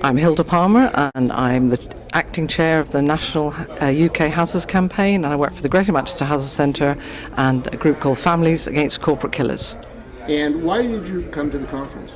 I'm Hilda Palmer, and I'm the acting chair of the National UK Hazards Campaign, and I work for the Greater Manchester Hazards Centre and a group called Families Against Corporate Killers. And why did you come to the conference?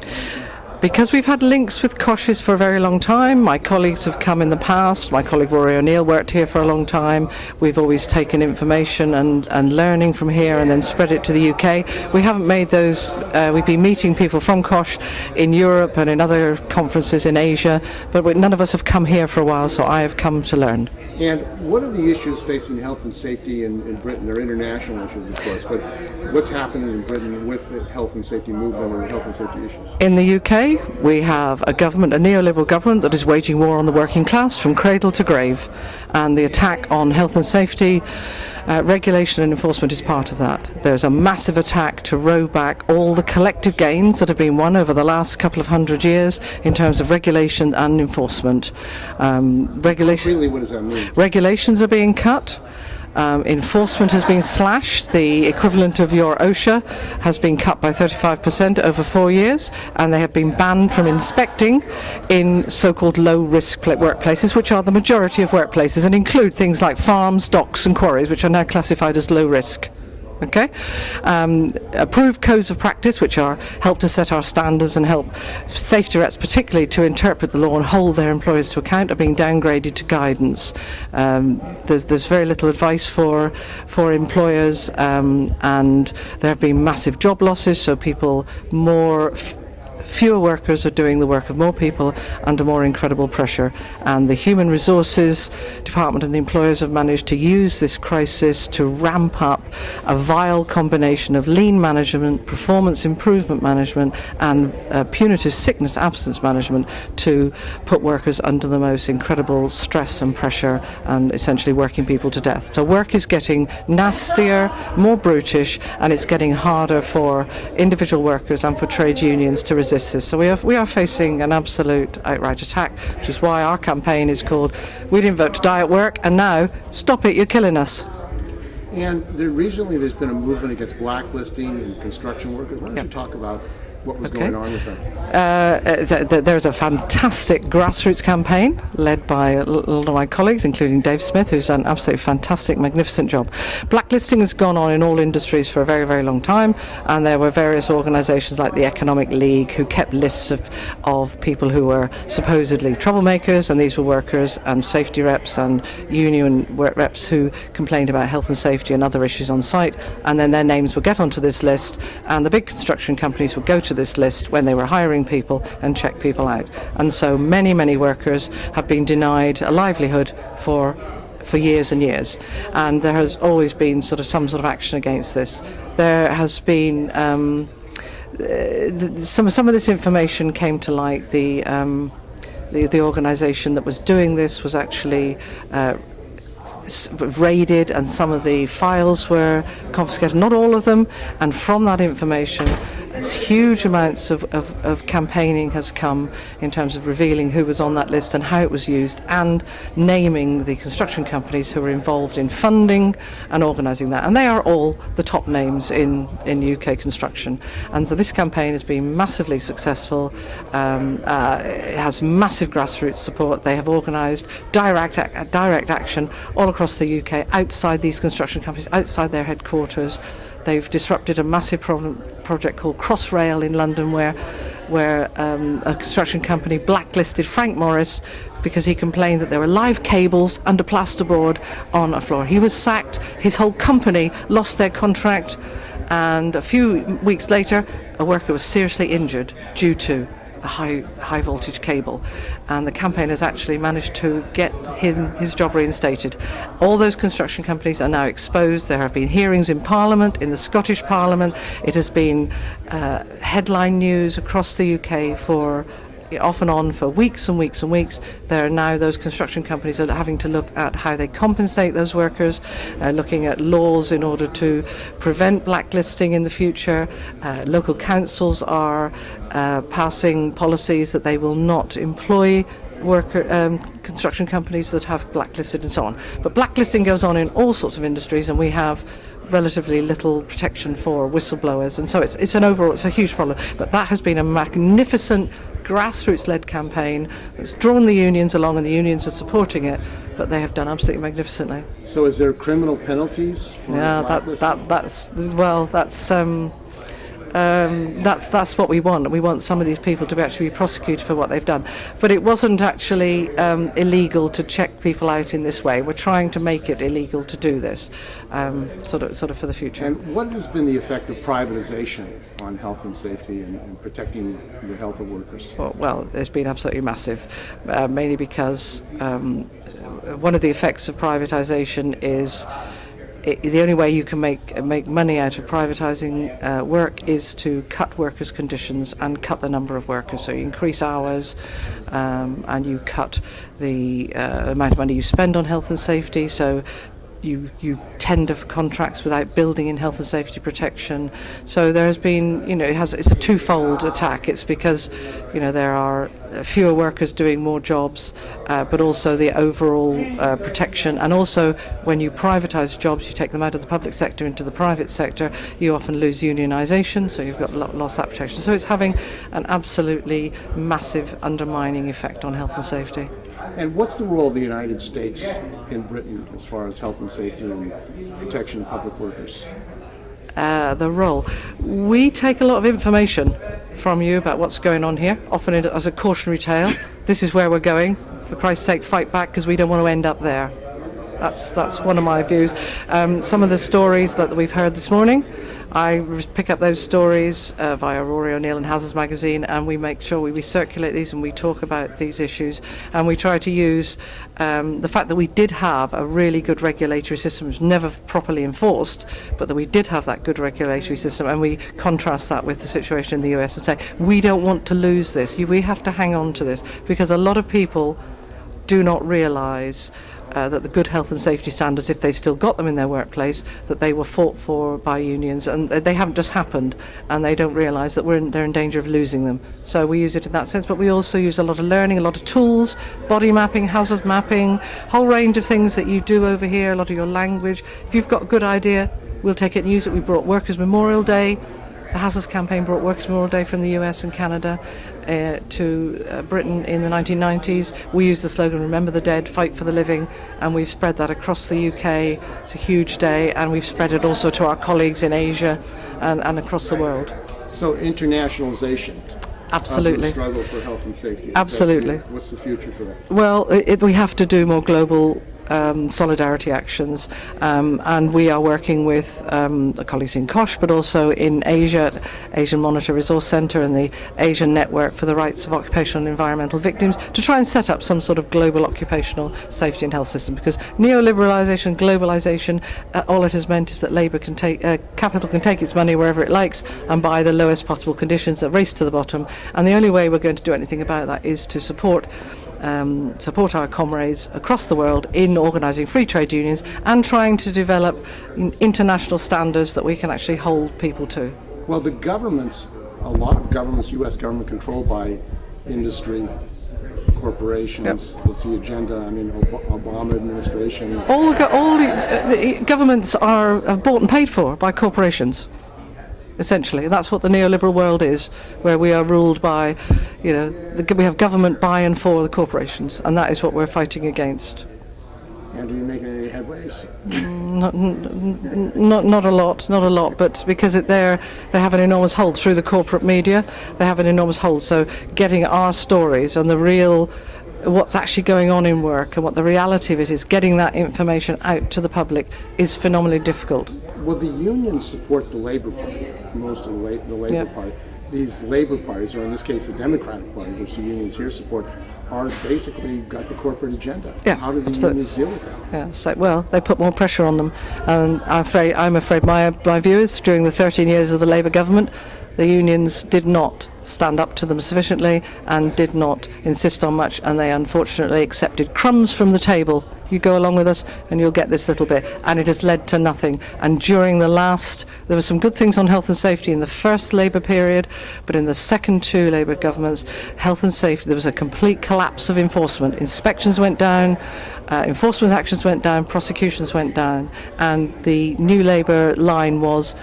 Because we've had links with COSHs for a very long time. My colleagues have come in the past. My colleague Rory O'Neill worked here for a long time. We've always taken information and learning from here and then spread it to the UK. We haven't made those, we've been meeting people from COSH in Europe and in other conferences in Asia, but none of us have come here for a while, so I have come to learn. And what are the issues facing health and safety in Britain? They're international issues, of course, but what's happening in Britain with the health and safety movement and health and safety issues? In the UK, we have a government, a neoliberal government, that is waging war on the working class from cradle to grave, and the attack on health and safety, regulation and enforcement is part of that. There's a massive attack to row back all the collective gains that have been won over the last couple of 100 years in terms of regulation and enforcement. Really, what does that mean? Regulations are being cut. Enforcement has been slashed. The equivalent of your OSHA has been cut by 35% over 4 years, and they have been banned from inspecting in so-called low-risk workplaces, which are the majority of workplaces and include things like farms, docks and quarries, which are now classified as low risk. Okay, approved codes of practice, which help to set our standards and help safety reps particularly to interpret the law and hold their employers to account, are being downgraded to guidance. There's very little advice for employers, and there have been massive job losses, so fewer workers are doing the work of more people under more incredible pressure, and the Human Resources Department and the employers have managed to use this crisis to ramp up a vile combination of lean management, performance improvement management and punitive sickness absence management to put workers under the most incredible stress and pressure and essentially working people to death. So work is getting nastier, more brutish, and it's getting harder for individual workers and for trade unions to resist. So we are facing an absolute outright attack, which is why our campaign is called "We Didn't Vote to Die at Work, and now stop it, you're killing us." And recently there's been a movement against blacklisting and construction workers. Why don't you talk about what was going on with that? There's a fantastic grassroots campaign led by a lot of my colleagues, including Dave Smith, who's done an absolutely fantastic, magnificent job. Blacklisting has gone on in all industries for a very, very long time, and there were various organisations like the Economic League who kept lists of people who were supposedly troublemakers, and these were workers and safety reps and union reps who complained about health and safety and other issues on site, and then their names would get onto this list, and the big construction companies would go to this list when they were hiring people and check people out. And so many workers have been denied a livelihood for years and years, and there has always been some sort of action against this. There has been some of this information came to light. The organisation that was doing this was actually raided, and some of the files were confiscated, not all of them, and from that information huge amounts of campaigning has come in terms of revealing who was on that list and how it was used, and naming the construction companies who were involved in funding and organising that, and they are all the top names in UK construction. And so this campaign has been massively successful. It has massive grassroots support. They have organised direct action all across the UK outside these construction companies, outside their headquarters. They've disrupted a massive project called Crossrail in London, where a construction company blacklisted Frank Morris because he complained that there were live cables under plasterboard on a floor. He was sacked, his whole company lost their contract, and a few weeks later a worker was seriously injured due to a high voltage cable, and the campaign has actually managed to get his job reinstated. All those construction companies are now exposed. There have been hearings in Parliament, in the Scottish Parliament. It has been headline news across the UK for off and on for weeks and weeks and weeks. There are now those construction companies are having to look at how they compensate those workers, looking at laws in order to prevent blacklisting in the future. Local councils are passing policies that they will not employ construction companies that have blacklisted and so on. But blacklisting goes on in all sorts of industries, and we have relatively little protection for whistleblowers, and so it's a huge problem. But that has been a magnificent grassroots-led campaign that's drawn the unions along, and the unions are supporting it, but they have done absolutely magnificently. So is there criminal penalties for blacklisting? That's what we want. We want some of these people to actually be prosecuted for what they've done. But it wasn't actually illegal to check people out in this way. We're trying to make it illegal to do this, sort of for the future. And what has been the effect of privatization on health and safety and protecting the health of workers? Well, it's been absolutely massive, mainly because one of the effects of privatisation is the only way you can make money out of privatising work is to cut workers' conditions and cut the number of workers. So you increase hours and you cut the amount of money you spend on health and safety. So you tender for contracts without building in health and safety protection. So there has been, it's a twofold attack. It's because, there are fewer workers doing more jobs, but also the overall protection. And also, when you privatise jobs, you take them out of the public sector into the private sector, you often lose unionisation, so you've got lost that protection. So it's having an absolutely massive undermining effect on health and safety. And what's the role of the United States in Britain as far as health and safety and protection of public workers? The role. We take a lot of information from you about what's going on here, often as a cautionary tale. This is where we're going. For Christ's sake, fight back, because we don't want to end up there. That's one of my views. Some of the stories that we've heard this morning, I pick up those stories via Rory O'Neill and Hazards magazine, and we make sure we circulate these and we talk about these issues, and we try to use the fact that we did have a really good regulatory system. It was never properly enforced, but that we did have that good regulatory system, and we contrast that with the situation in the US and say, we don't want to lose this. We have to hang on to this, because a lot of people do not realise that the good health and safety standards, if they still got them in their workplace, that they were fought for by unions, and they haven't just happened, and they don't realise that they're in danger of losing them. So we use it in that sense, but we also use a lot of learning, a lot of tools, body mapping, hazard mapping, whole range of things that you do over here, a lot of your language. If you've got a good idea, we'll take it and use it. We brought Workers' Memorial Day. The Hazards campaign brought Workers' Memorial Day from the US and Canada to Britain in the 1990s. We used the slogan, remember the dead, fight for the living, and we've spread that across the UK. It's a huge day, and we've spread it also to our colleagues in Asia and across the world. So internationalization. Absolutely. Of the struggle for health and safety. Absolutely. What's the future for that? Well, we have to do more global solidarity actions, and we are working with colleagues in COSH, but also in Asia, Asian Monitor Resource Centre and the Asian Network for the Rights of Occupational and Environmental Victims, to try and set up some sort of global occupational safety and health system. Because neoliberalisation, globalisation, all it has meant is that capital can take its money wherever it likes and buy the lowest possible conditions that race to the bottom. And the only way we're going to do anything about that is to support our comrades across the world in organising free trade unions and trying to develop international standards that we can actually hold people to. Well, a lot of governments, U.S. government controlled by industry, corporations. Yep. What's the agenda? I mean, Obama administration. All the governments are bought and paid for by corporations. Essentially, that's what the neoliberal world is, where we are ruled by, we have government by and for the corporations, and that is what we're fighting against. And are you making any headways? Not a lot, but because they have an enormous hold through the corporate media, they have an enormous hold. So getting our stories and what's actually going on in work and what the reality of it is, getting that information out to the public is phenomenally difficult. Well, the unions support the Labour Party, most of the Labour Party. These Labour parties, or in this case the Democratic Party, which the unions here support, are basically got the corporate agenda. Yeah, how do the unions deal with that? Yeah, so, they put more pressure on them. And I'm afraid my view is, during the 13 years of the Labour government, the unions did not stand up to them sufficiently and did not insist on much, and they unfortunately accepted crumbs from the table. You go along with us and you'll get this little bit, and it has led to nothing. And during there were some good things on health and safety in the first Labour period, but in the second two Labour governments, health and safety, there was a complete collapse of enforcement. Inspections went down, enforcement actions went down, prosecutions went down, and the new Labour line was,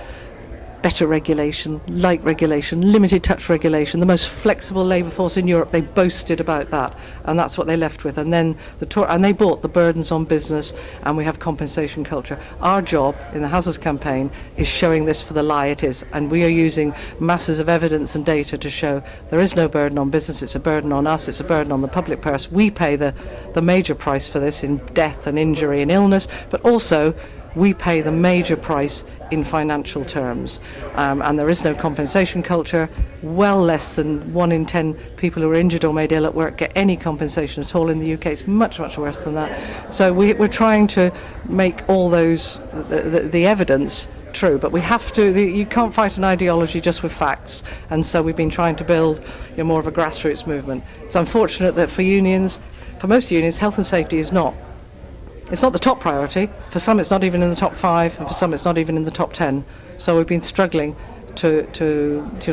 better regulation, light regulation, limited touch regulation, the most flexible labour force in Europe. They boasted about that, and that's what they left with. And then and they bought the burdens on business, and we have compensation culture. Our job in the Hazards campaign is showing this for the lie it is, and we are using masses of evidence and data to show there is no burden on business, it's a burden on us, it's a burden on the public purse. We pay the major price for this in death and injury and illness, but also we pay the major price in financial terms, and there is no compensation culture. Well less than 1 in 10 people who are injured or made ill at work get any compensation at all in the UK. It's much, much worse than that. So we're trying to make all those, the evidence true, but we have to, you can't fight an ideology just with facts, and so we've been trying to build more of a grassroots movement. It's unfortunate that for most unions, health and safety is not. It's not the top priority. For some it's not even in the top 5, and for some it's not even in the top 10. So we've been struggling to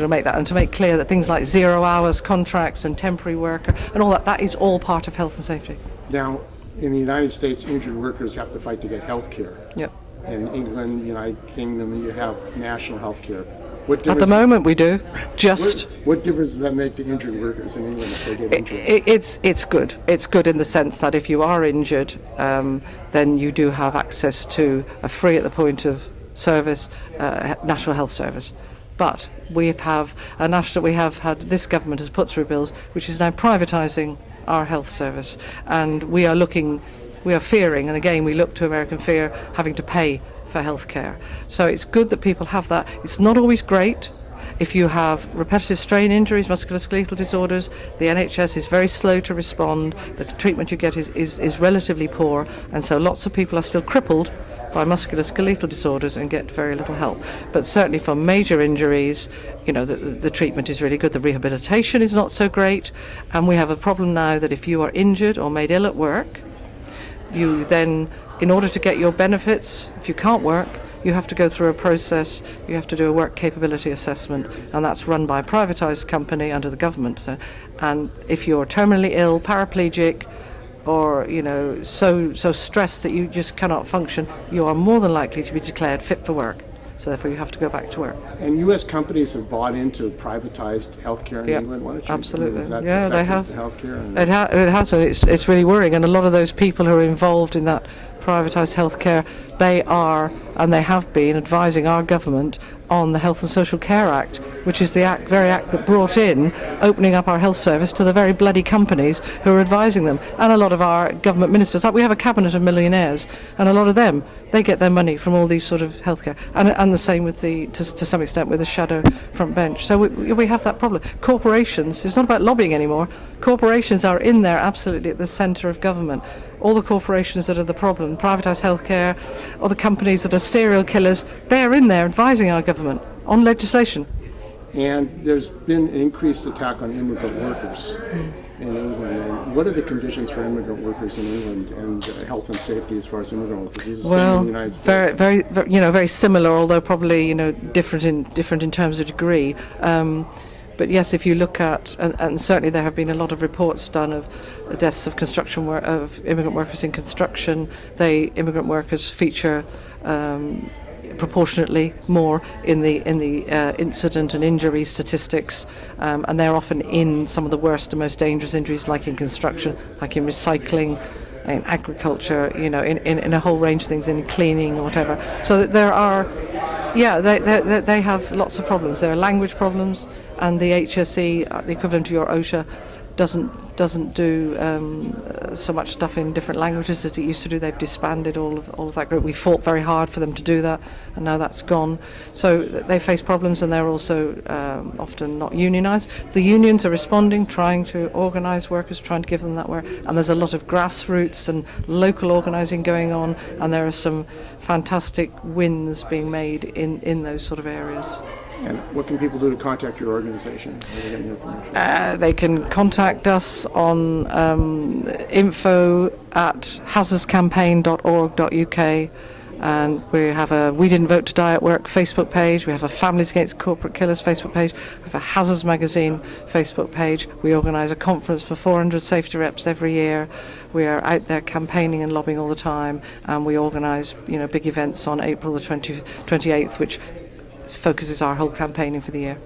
make that, and to make clear that things like 0 hours contracts and temporary worker and all that is all part of health and safety. Now, in the United States, injured workers have to fight to get health care. Yep. In England, United Kingdom, you have national health care. At the moment we do. What difference does that make to injured workers in England if they get injured? It's good. It's good in the sense that if you are injured, then you do have access to a free at the point of service national health service. But this government has put through bills which is now privatising our health service, and we are fearing, and again we look to American fear, having to pay for healthcare. So it's good that people have that. It's not always great. If you have repetitive strain injuries, musculoskeletal disorders, the NHS is very slow to respond. The treatment you get is relatively poor, and so lots of people are still crippled by musculoskeletal disorders and get very little help. But certainly for major injuries, the treatment is really good. The rehabilitation is not so great, and we have a problem now that if you are injured or made ill at work, you then, in order to get your benefits, if you can't work, you have to go through a process. You have to do a work capability assessment, and that's run by a privatised company under the government. And if you're terminally ill, paraplegic, or so stressed that you just cannot function, you are more than likely to be declared fit for work. So therefore you have to go back to work. And U.S. companies have bought into privatized healthcare in England. Why don't you, absolutely. Has that they have. Healthcare? It has, and it's really worrying. And a lot of those people who are involved in that privatised healthcare, they are, and they have been, advising our government on the Health and Social Care Act, which is the very act that brought in opening up our health service to the very bloody companies who are advising them. And a lot of our government ministers, we have a cabinet of millionaires, and a lot of them, they get their money from all these sort of healthcare, and the same with to some extent with the shadow front bench. So we have that problem. Corporations, it's not about lobbying anymore. Corporations are in there absolutely at the centre of government. All the corporations that are the problem, privatised healthcare, or the companies that are serial killers, they're in there advising our government on legislation. And there's been an increased attack on immigrant workers in England. And what are the conditions for immigrant workers in England and health and safety as far as immigrant workers? Is it the same in the United States? Very, very similar, although probably different in terms of degree. But yes, if you look at, and certainly there have been a lot of reports done of deaths of of immigrant workers in construction. Immigrant workers feature proportionately more in the incident and injury statistics, and they're often in some of the worst and most dangerous injuries, like in construction, like in recycling, in agriculture, in a whole range of things, in cleaning or whatever. So there are, they have lots of problems. There are language problems, and the HSE, the equivalent to your OSHA, doesn't do so much stuff in different languages as it used to do. They've disbanded all of that group. We fought very hard for them to do that, and now that's gone. So they face problems, and they're also often not unionised. The unions are responding, trying to organise workers, trying to give them that work, and there's a lot of grassroots and local organising going on, and there are some fantastic wins being made in those sort of areas. And what can people do to contact your organization? Where do they get the information? They can contact us on info@hazardscampaign.org.uk, and we have a We Didn't Vote to Die at Work Facebook page. We have a Families Against Corporate Killers Facebook page. We have a Hazards Magazine Facebook page. We organise a conference for 400 safety reps every year. We are out there campaigning and lobbying all the time, and we organise big events on April the 28th, which focuses our whole campaigning for the year.